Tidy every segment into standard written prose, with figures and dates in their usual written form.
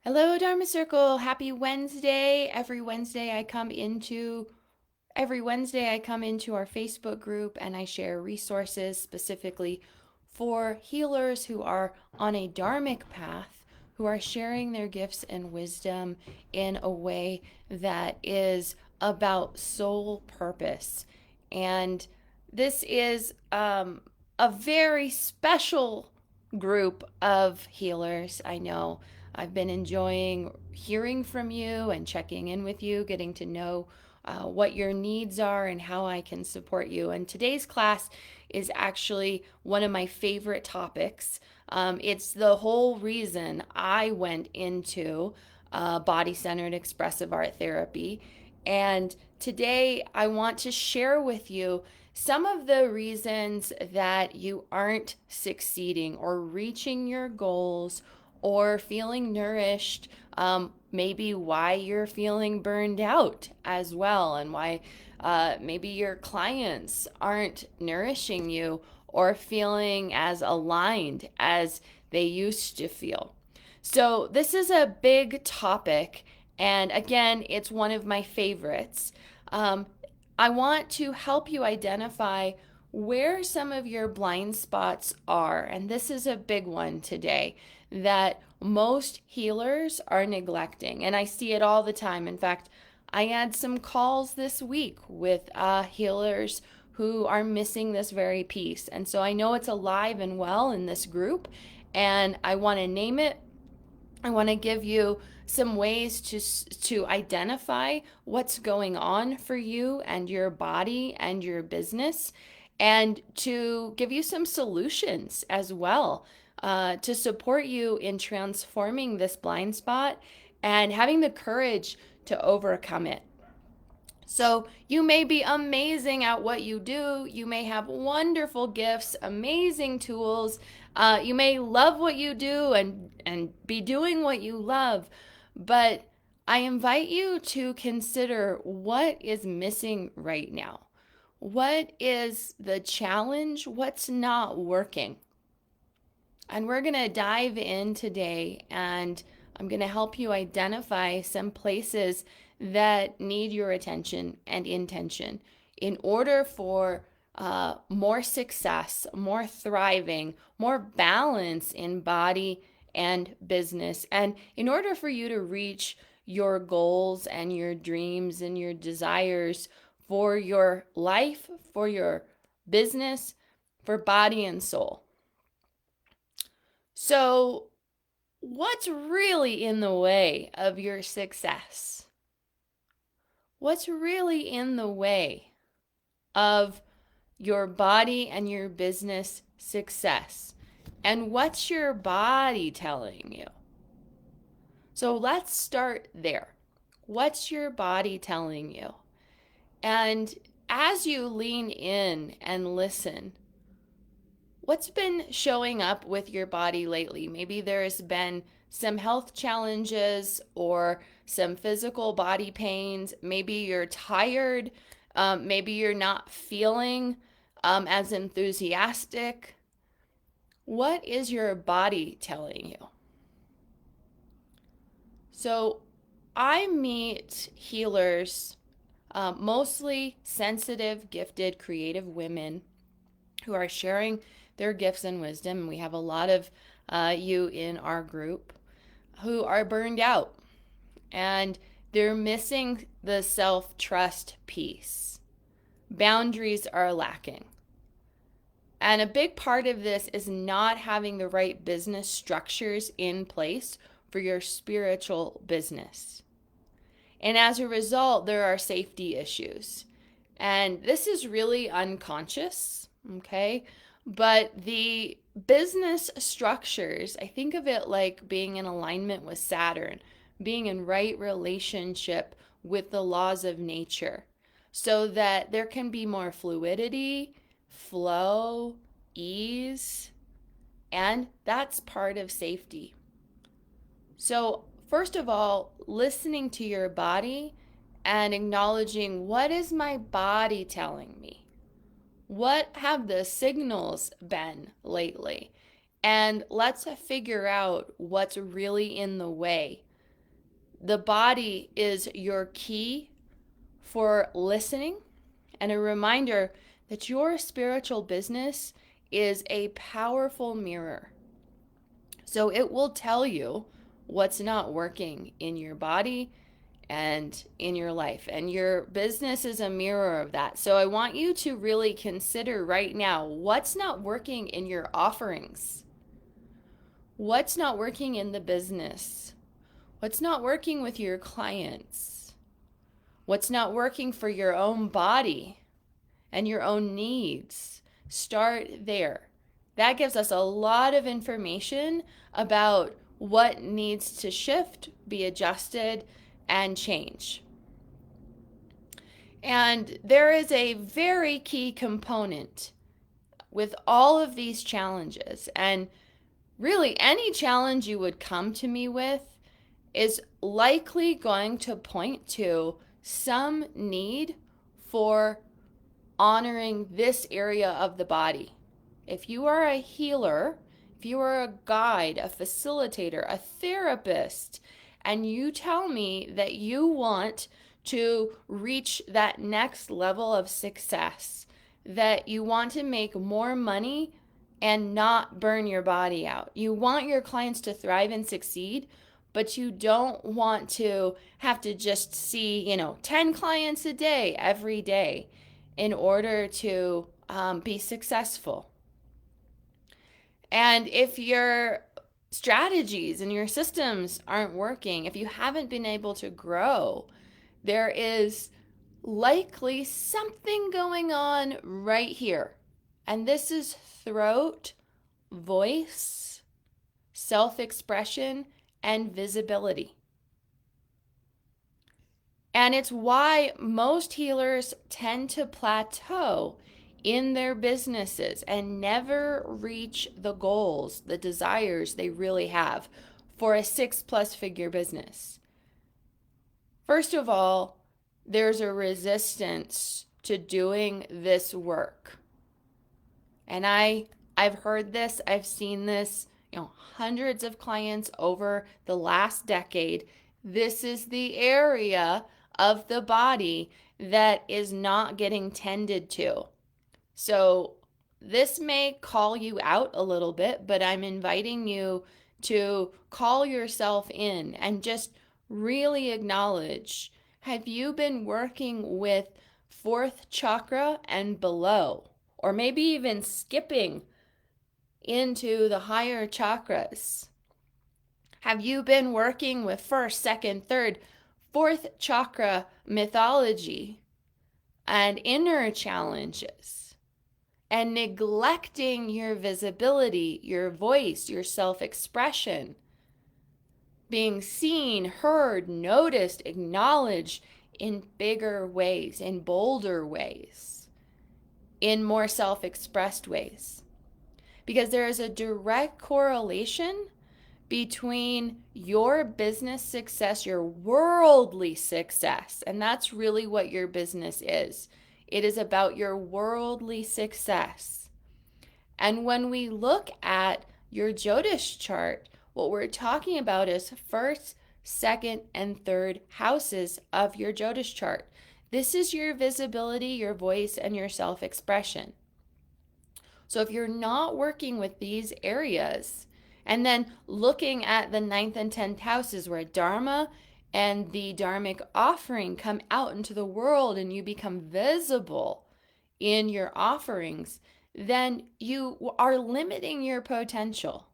Hello, Dharma Circle. Happy Wednesday. Every Wednesday I come into our Facebook group and I share resources specifically for healers who are on a dharmic path, who are sharing their gifts and wisdom in a way that is about soul purpose. And this is a very special group of healers. I know I've been enjoying hearing from you and checking in with you, getting to know what your needs are and how I can support you. And today's class is actually one of my favorite topics. It's the whole reason I went into body centered expressive art therapy. And today I want to share with you some of the reasons that you aren't succeeding or reaching your goals or feeling nourished, maybe why you're feeling burned out as well, and why maybe your clients aren't nourishing you or feeling as aligned as they used to feel. So, this is a big topic, and again, it's one of my favorites. Um, I want to help you identify where some of your blind spots are, and this is a big one today that most healers are neglecting. And I see it all the time. In fact, I had some calls this week with healers who are missing this very piece. And so I know it's alive and well in this group, and I want to name it. I want to give you some ways to identify what's going on for you and your body and your business, and to give you some solutions as well to support you in transforming this blind spot and having the courage to overcome it. So, you may be amazing at what you do. You may have wonderful gifts, amazing tools. You may love what you do and be doing what you love. But I invite you to consider what is missing right now. What is the challenge? What's not working? And we're going to dive in today, and I'm going to help you identify some places that need your attention and intention in order for more success, more thriving, more balance in body and business. And in order for you to reach your goals and your dreams and your desires for your life, for your business, for body and soul. So, what's really in the way of your success? What's really in the way of your body and your business success? And what's your body telling you? So, let's start there. What's your body telling you? And as you lean in and listen, what's been showing up with your body lately? Maybe there's been some health challenges or some physical body pains. Maybe you're tired. Maybe you're not feeling as enthusiastic. What is your body telling you? So, I meet healers, mostly sensitive, gifted, creative women who are sharing their gifts and wisdom. We have a lot of you in our group who are burned out, and they're missing the self-trust piece. Boundaries are lacking. And a big part of this is not having the right business structures in place for your spiritual business. And as a result, there are safety issues. And this is really unconscious, okay? But the business structures, I think of it like being in alignment with Saturn, being in right relationship with the laws of nature, so that there can be more fluidity, flow, ease, and that's part of safety. So, first of all, listening to your body and acknowledging, what is my body telling me? What have the signals been lately? And let's figure out what's really in the way the body is your key for listening, and a reminder that your spiritual business is a powerful mirror. So it will tell you what's not working in your body and in your life. And your business is a mirror of that. So I want you to really consider right now what's not working in your offerings. What's not working in the business? What's not working with your clients? What's not working for your own body and your own needs? Start there. That gives us a lot of information about what needs to shift, be adjusted, and change. And there is a very key component with all of these challenges, and really any challenge you would come to me with is likely going to point to some need for honoring this area of the body. If you are a healer, if you are a guide, a facilitator, a therapist, and you tell me that you want to reach that next level of success, that you want to make more money and not burn your body out. You want your clients to thrive and succeed, but you don't want to have to just see, 10 clients a day every day in order to be successful. And if your strategies and your systems aren't working, if you haven't been able to grow, there is likely something going on right here. And this is throat, voice, self-expression, and visibility. And it's why most healers tend to plateau in their businesses and never reach the goals, the desires they really have for a 6+ figure business. First of all, there's a resistance to doing this work. And I've heard this, I've seen this, hundreds of clients over the last decade. This is the area of the body that is not getting tended to. So this may call you out a little bit, but I'm inviting you to call yourself in and just really acknowledge, have you been working with 4th chakra and below? Or maybe even skipping into the higher chakras? Have you been working with 1st, 2nd, 3rd, 4th chakra mythology and inner challenges and neglecting your visibility, your voice, your self-expression, being seen, heard, noticed, acknowledged in bigger ways, in bolder ways, in more self-expressed ways? Because there is a direct correlation between your business success, your worldly success, and that's really what your business is. It is about your worldly success. And when we look at your Jyotish chart, what we're talking about is 1st, 2nd, and 3rd houses of your Jyotish chart. This is your visibility, your voice, and your self-expression. So if you're not working with these areas, and then looking at the 9th and 10th houses where Dharma and the dharmic offering come out into the world and you become visible in your offerings, then you are limiting your potential.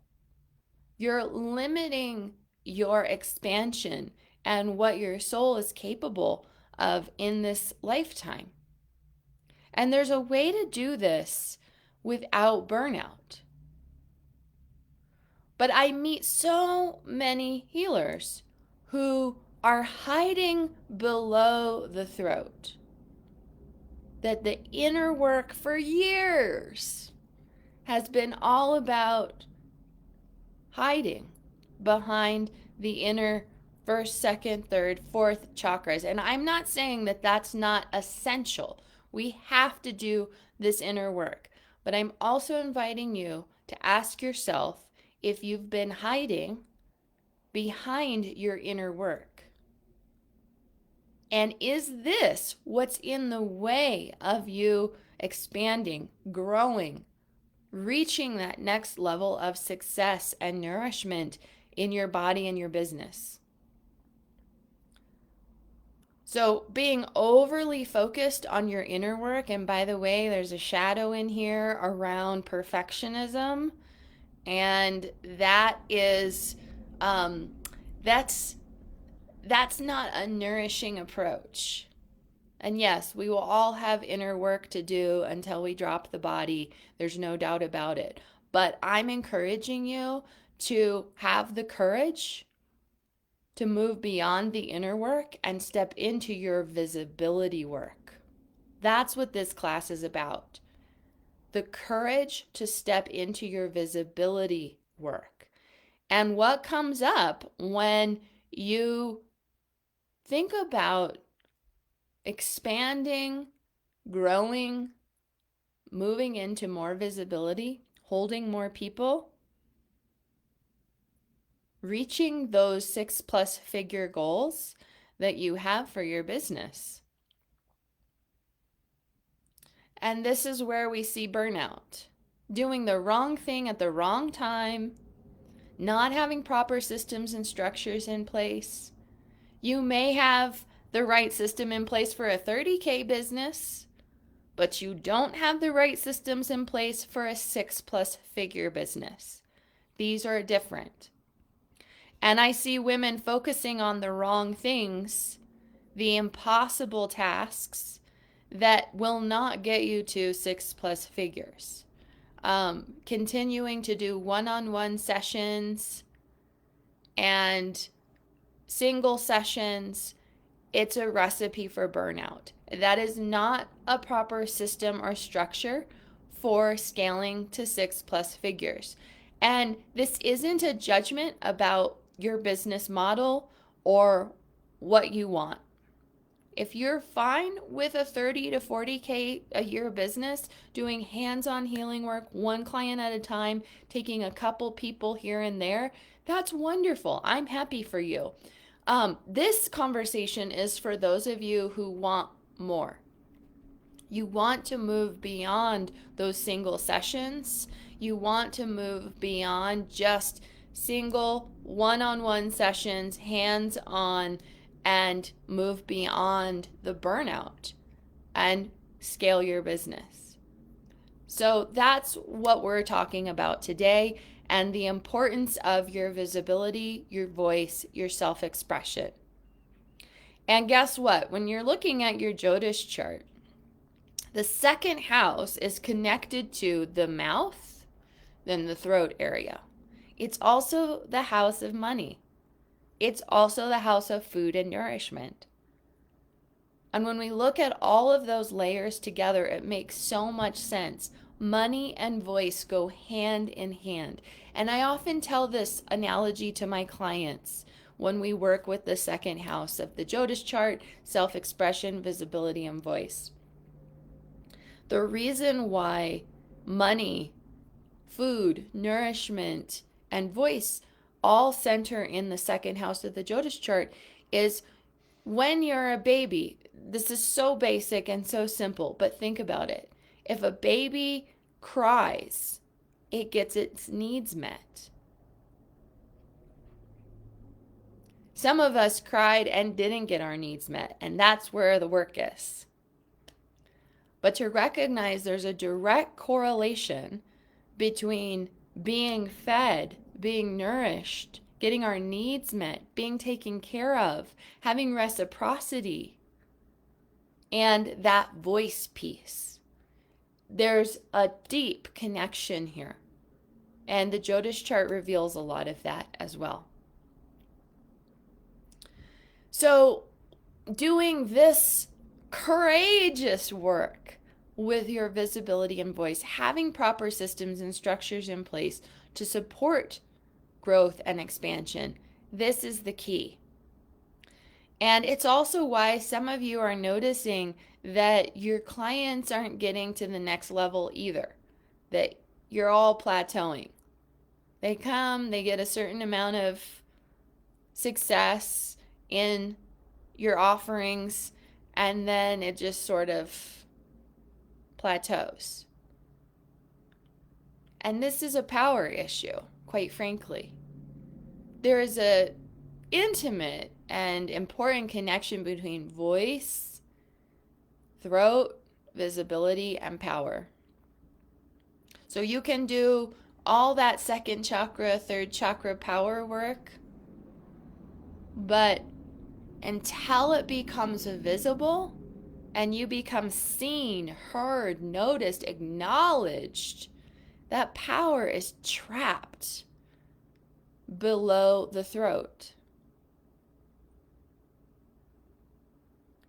You're limiting your expansion and what your soul is capable of in this lifetime. And there's a way to do this without burnout. But I meet so many healers who are hiding below the throat, that the inner work for years has been all about hiding behind the inner 1st, 2nd, 3rd, 4th chakras. And I'm not saying that that's not essential. We have to do this inner work. But I'm also inviting you to ask yourself if you've been hiding behind your inner work. And is this what's in the way of you expanding, growing, reaching that next level of success and nourishment in your body and your business? So being overly focused on your inner work, and by the way, there's a shadow in here around perfectionism, and that is that's not a nourishing approach. And yes, we will all have inner work to do until we drop the body. There's no doubt about it. But I'm encouraging you to have the courage to move beyond the inner work and step into your visibility work. That's what this class is about. The courage to step into your visibility work. And what comes up when you think about expanding, growing, moving into more visibility, holding more people, reaching those 6+ figure goals that you have for your business. And this is where we see burnout. Doing the wrong thing at the wrong time, not having proper systems and structures in place. You may have the right system in place for a 30K business, but you don't have the right systems in place for a 6+ figure business. These are different. And I see women focusing on the wrong things, the impossible tasks that will not get you to 6+ figures. Continuing to do one-on-one sessions and single sessions, it's a recipe for burnout. That is not a proper system or structure for scaling to 6+ figures. And this isn't a judgment about your business model or what you want. If you're fine with a 30 to 40K a year business, doing hands-on healing work, one client at a time, taking a couple people here and there, that's wonderful. I'm happy for you. This conversation is for those of you who want more. You want to move beyond those single sessions. You want to move beyond just single one-on-one sessions, hands-on, and move beyond the burnout and scale your business. So that's what we're talking about today, and the importance of your visibility, your voice, your self-expression. And guess what? When you're looking at your Jyotish chart, the second house is connected to the mouth, then the throat area. It's also the house of money. It's also the house of food and nourishment. And when we look at all of those layers together, it makes so much sense. Money and voice go hand in hand. And I often tell this analogy to my clients when we work with the second house of the Jyotish chart: self-expression, visibility, and voice. The reason why money, food, nourishment, and voice all center in the second house of the Jyotish chart is when you're a baby. This is so basic and so simple, but think about it. If a baby cries, it gets its needs met. Some of us cried and didn't get our needs met, and that's where the work is. But to recognize there's a direct correlation between being fed, being nourished, getting our needs met, being taken care of, having reciprocity, and that voice piece. There's a deep connection here. And the Jyotish chart reveals a lot of that as well. So doing this courageous work with your visibility and voice, having proper systems and structures in place to support growth and expansion, this is the key. And it's also why some of you are noticing that your clients aren't getting to the next level either, that you're all plateauing. They come, they get a certain amount of success in your offerings, and then it just sort of plateaus. And this is a power issue, quite frankly. There is a intimate and important connection between voice, throat, visibility, and power. So you can do all that second chakra, third chakra power work, but until it becomes visible and you become seen, heard, noticed, acknowledged, that power is trapped below the throat.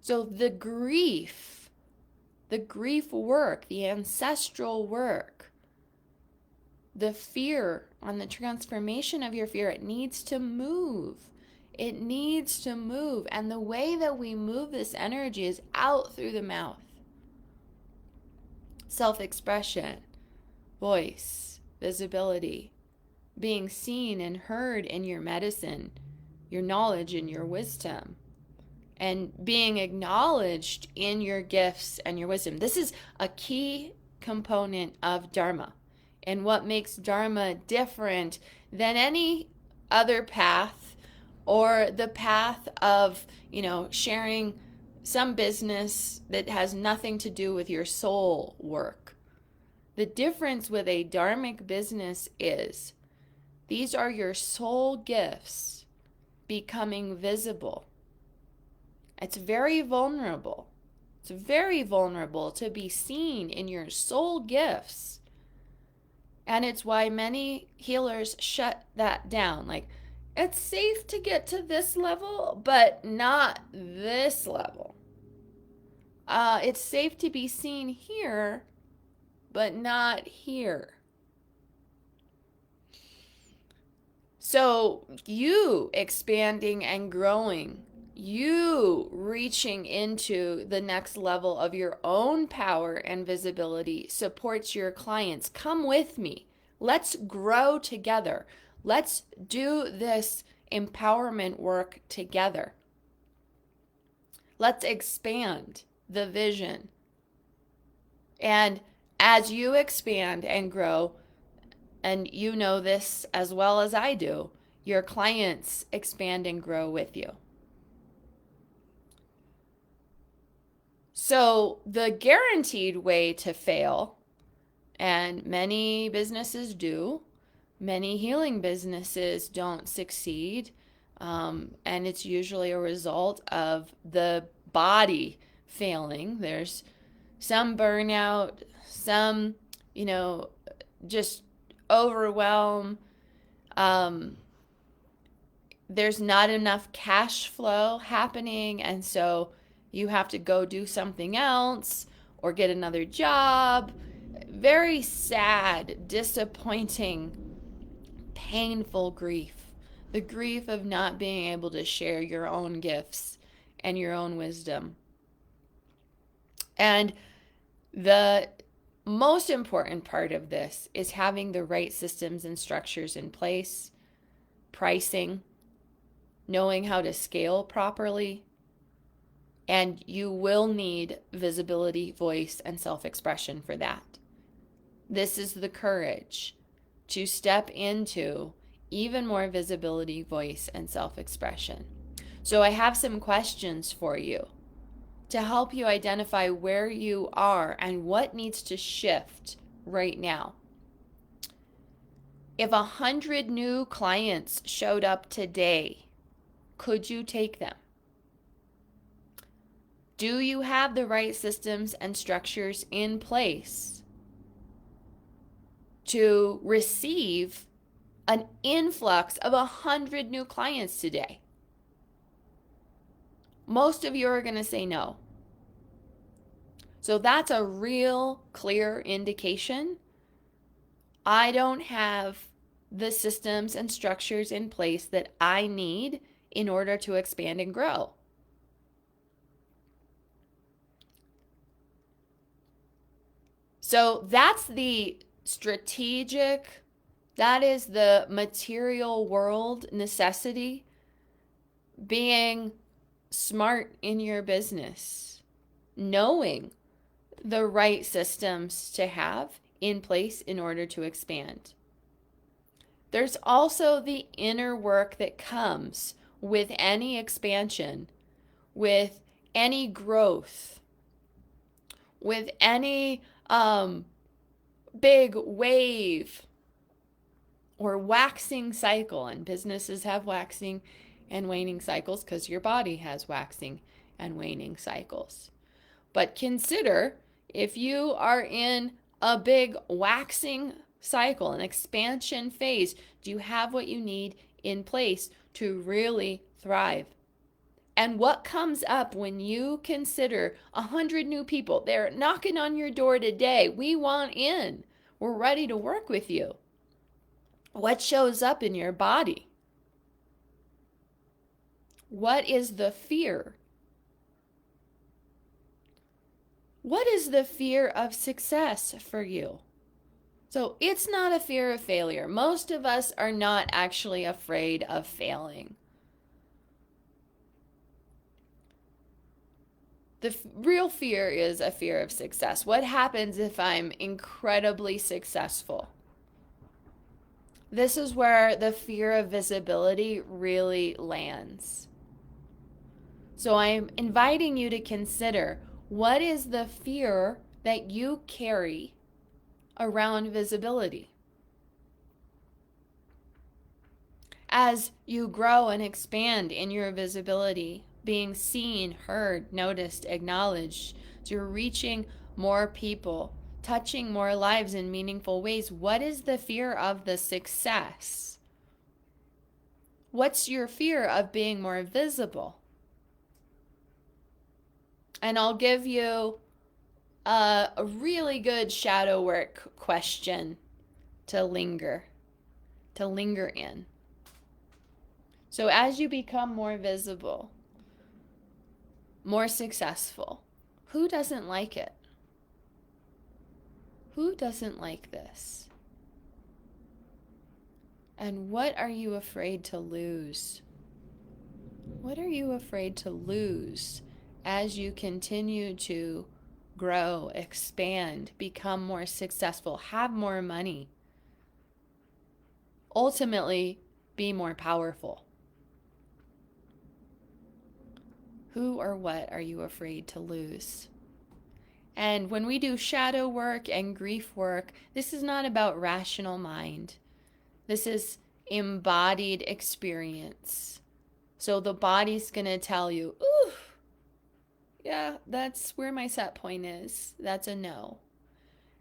So the grief work, the ancestral work, the fear on the transformation of your fear, it needs to move. It needs to move. And the way that we move this energy is out through the mouth. Self-expression, voice, visibility, being seen and heard in your medicine, your knowledge and your wisdom, and being acknowledged in your gifts and your wisdom. This is a key component of Dharma, and what makes Dharma different than any other path, or the path of, sharing some business that has nothing to do with your soul work. The difference with a dharmic business is these are your soul gifts becoming visible. It's very vulnerable. It's very vulnerable to be seen in your soul gifts. And it's why many healers shut that down. Like, it's safe to get to this level, but not this level. It's safe to be seen here, but not here. So you expanding and growing, you reaching into the next level of your own power and visibility supports your clients. Come with me. Let's grow together. Let's do this empowerment work together. Let's expand the vision. And as you expand and grow, and you know this as well as I do, your clients expand and grow with you. So the guaranteed way to fail, and many businesses do, many healing businesses don't succeed, and it's usually a result of the body failing. There's some burnout, some, just overwhelm. There's not enough cash flow happening, and so you have to go do something else or get another job. Very sad, disappointing, painful grief. The grief of not being able to share your own gifts and your own wisdom. And the most important part of this is having the right systems and structures in place, pricing, knowing how to scale properly, and you will need visibility, voice, and self-expression for that. This is the courage to step into even more visibility, voice, and self-expression. So I have some questions for you to help you identify where you are and what needs to shift right now. If 100 new clients showed up today, could you take them? Do you have the right systems and structures in place to receive an influx of 100 new clients today? Most of you are going to say no. So that's a real clear indication. I don't have the systems and structures in place that I need in order to expand and grow. So that's the strategic, that is the material world necessity being smart in your business, knowing the right systems to have in place in order to expand. There's also the inner work that comes with any expansion, with any growth, with any big wave or waxing cycle. And businesses have waxing and waning cycles because your body has waxing and waning cycles. But consider if you are in a big waxing cycle, an expansion phase, do you have what you need in place to really thrive? And what comes up when you consider 100 new people? They're knocking on your door today. We want in. We're ready to work with you. What shows up in your body? What is the fear? What is the fear of success for you? So it's not a fear of failure. Most of us are not actually afraid of failing. The real fear is a fear of success. What happens if I'm incredibly successful? This is where the fear of visibility really lands. So I'm inviting you to consider, what is the fear that you carry around visibility? As you grow and expand in your visibility, being seen, heard, noticed, acknowledged, so you're reaching more people, touching more lives in meaningful ways, what is the fear of the success? What's your fear of being more visible? And I'll give you a really good shadow work question to linger in. So as you become more visible, more successful, who doesn't like it? Who doesn't like this? And what are you afraid to lose? What are you afraid to lose as you continue to grow, expand, become more successful, have more money, ultimately be more powerful? Who or what are you afraid to lose? And when we do shadow work and grief work, this is not about rational mind. This is embodied experience. So the body's going to tell you, ooh, yeah, that's where my set point is. That's a no.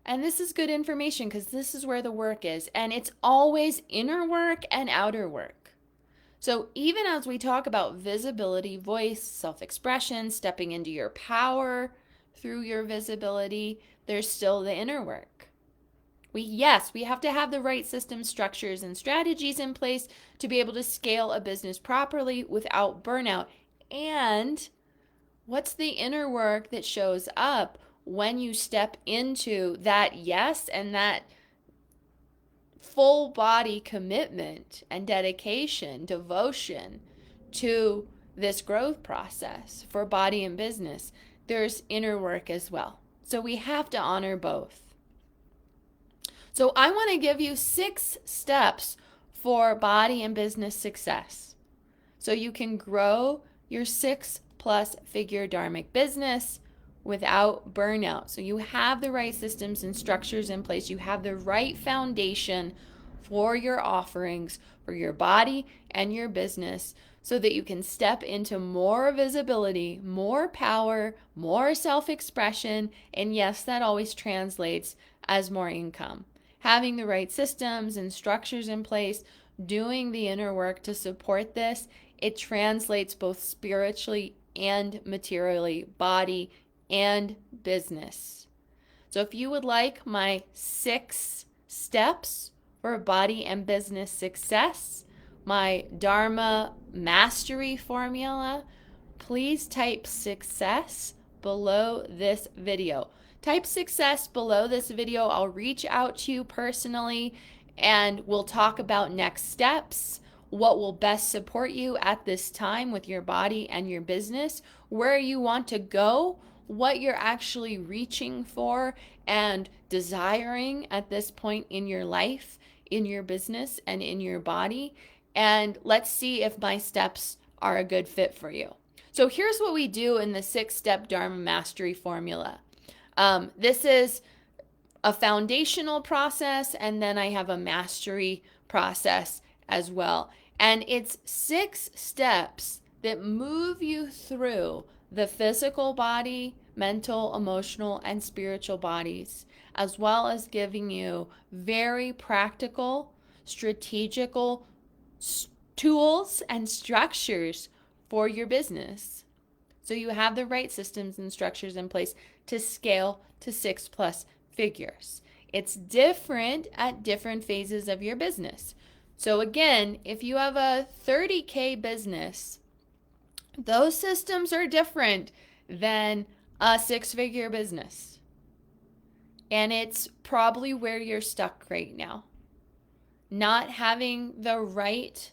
And this is good information because this is where the work is. And it's always inner work and outer work. So even as we talk about visibility, voice, self-expression, stepping into your power through your visibility, there's still the inner work. We have to have the right systems, structures, and strategies in place to be able to scale a business properly without burnout. And what's the inner work that shows up when you step into that yes and that full body commitment and dedication, devotion to this growth process for body and business? There's inner work as well. So we have to honor both. So I want to give you 6 steps for body and business success so you can grow your 6+ figure dharmic business without burnout. So you have the right systems and structures in place. You have the right foundation for your offerings, for your body and your business, so that you can step into more visibility, more power, more self-expression, and yes, that always translates as more income. Having the right systems and structures in place, doing the inner work to support this, it translates both spiritually and materially, body and business. So if you would like my 6 steps for body and business success, my Dharma mastery formula, please type success below this video. Type success below this video. I'll reach out to you personally and we'll talk about next steps, what will best support you at this time with your body and your business, where you want to go, what you're actually reaching for and desiring at this point in your life, in your business, and in your body. And let's see if my steps are a good fit for you. So here's what we do in the 6-step Dharma mastery formula. This is a foundational process, and then I have a mastery process as well. And it's 6 steps that move you through the physical body, mental, emotional, and spiritual bodies, as well as giving you very practical, strategical tools and structures for your business. So you have the right systems and structures in place to scale to 6+ figures. It's different at different phases of your business. So again, if you have a 30K business, those systems are different than a 6-figure business. And it's probably where you're stuck right now. Not having the right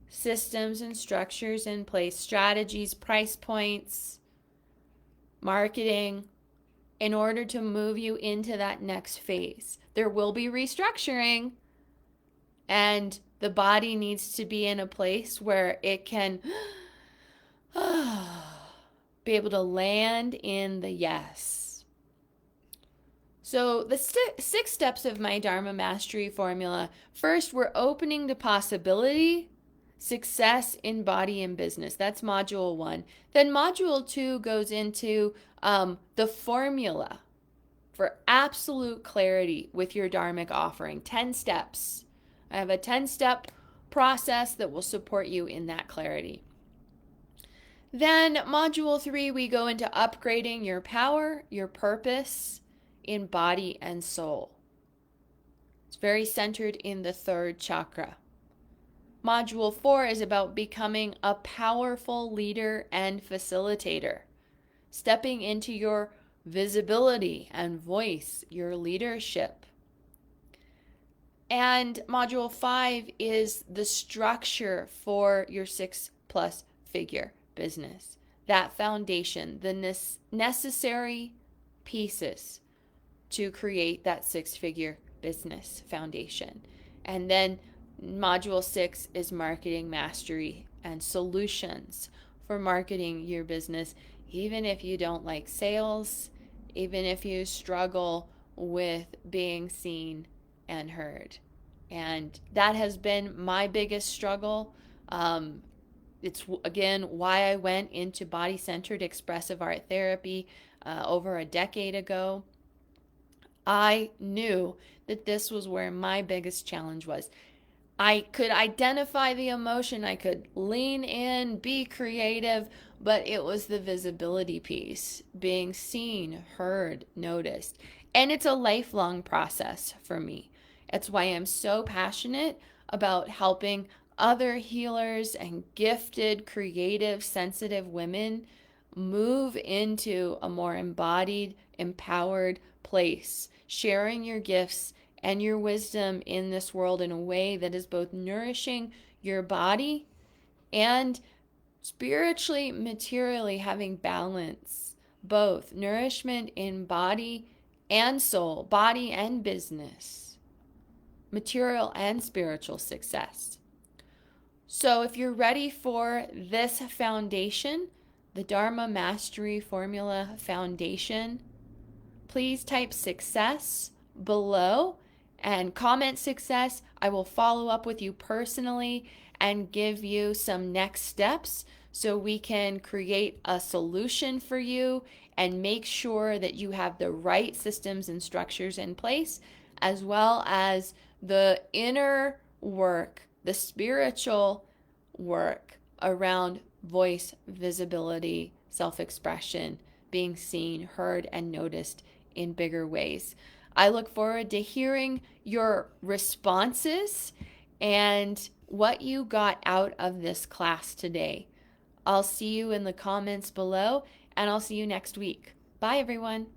systems and structures in place, strategies, price points, marketing, in order to move you into that next phase. There will be restructuring, and the body needs to be in a place where it can be able to land in the yes. So the 6 steps of my Dharma mastery formula. First, we're opening to possibility, success in body and business. That's module 1. Then module 2 goes into the formula for absolute clarity with your dharmic offering. 10 steps. I have a 10-step process that will support you in that clarity. Then module 3, we go into upgrading your power, your purpose in body and soul. It's very centered in the 3rd chakra. Module 4 is about becoming a powerful leader and facilitator, stepping into your visibility and voice, your leadership. And module 5 is the structure for your 6+ figure business. That foundation, the necessary pieces to create that 6-figure business foundation. And then module 6 is marketing mastery and solutions for marketing your business, even if you don't like sales, even if you struggle with being seen and heard. And that has been my biggest struggle. It's, again, why I went into body-centered expressive art therapy over a decade ago. I knew that this was where my biggest challenge was. I could identify the emotion, I could lean in, be creative, but it was the visibility piece, being seen, heard, noticed. And it's a lifelong process for me. It's why I'm so passionate about helping other healers and gifted, creative, sensitive women move into a more embodied, empowered place, sharing your gifts and your wisdom in this world in a way that is both nourishing your body and spiritually, materially having balance, both nourishment in body and soul, body and business, material and spiritual success. So if you're ready for this foundation, the Dharma Mastery Formula Foundation, please type success below and comment success. I will follow up with you personally and give you some next steps so we can create a solution for you and make sure that you have the right systems and structures in place, as well as the inner work, the spiritual work around voice, visibility, self-expression, being seen, heard, and noticed in bigger ways. I look forward to hearing your responses and what you got out of this class today. I'll see you in the comments below, and I'll see you next week. Bye, everyone.